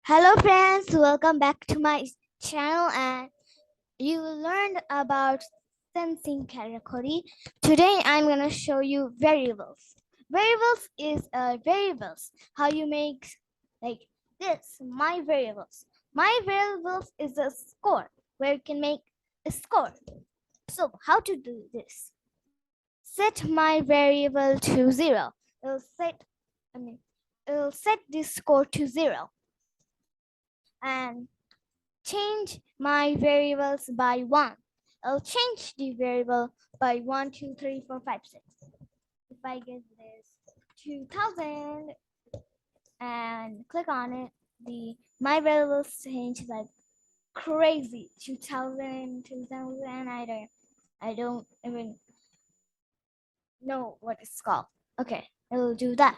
Hello friends, welcome back to my channel and you learned about sensing category. Today I'm going to show you variables. Variables is variables. How you make like this, my variables. My variables is a score where you can make a score. So how to do this? Set my variable to 0. It'll set it'll set this score to 0. And change my variables by 1. I'll change the variable by 1, 2, 3, 4, 5, 6. If I get this 2000 and click on it, my variables change like crazy. 2000, I don't even know what it's called. Okay, it'll do that.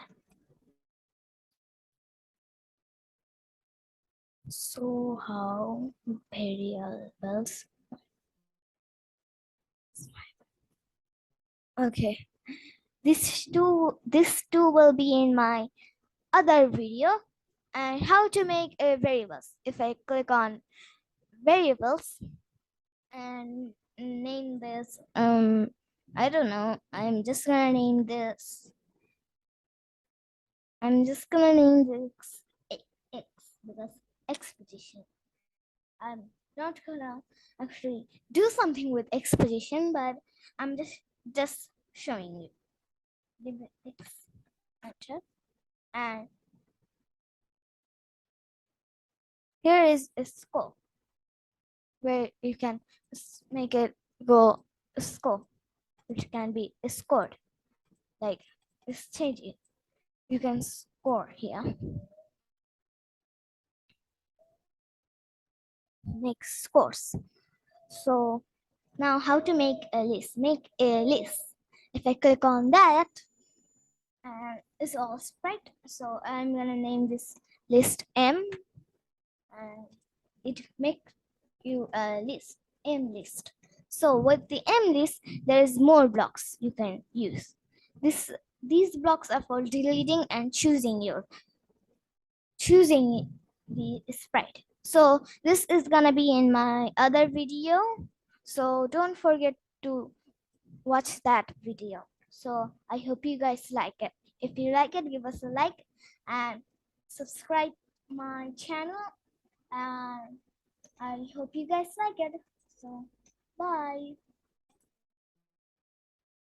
So how variables? Okay, this two will be in my other video. And how to make a variables. If I click on variables and name this I don't know, I'm just gonna name this X because expedition. I'm not gonna actually do something with expedition, but I'm just showing you. Give it X, enter, and here is a scope where you can make it go score, which can be scored. Like it's changing. You can score here. Make scores. So now how to make a list? Make a list. If I click on that, and it's all sprite. So I'm gonna name this list M, and it make you a list, M list. So with the M list, there is more blocks you can use. These blocks are for deleting and choosing the sprite. So this is gonna be in my other video. So don't forget to watch that video. So I hope you guys like it. If you like it, give us a like and subscribe my channel. And I hope you guys like it. So bye.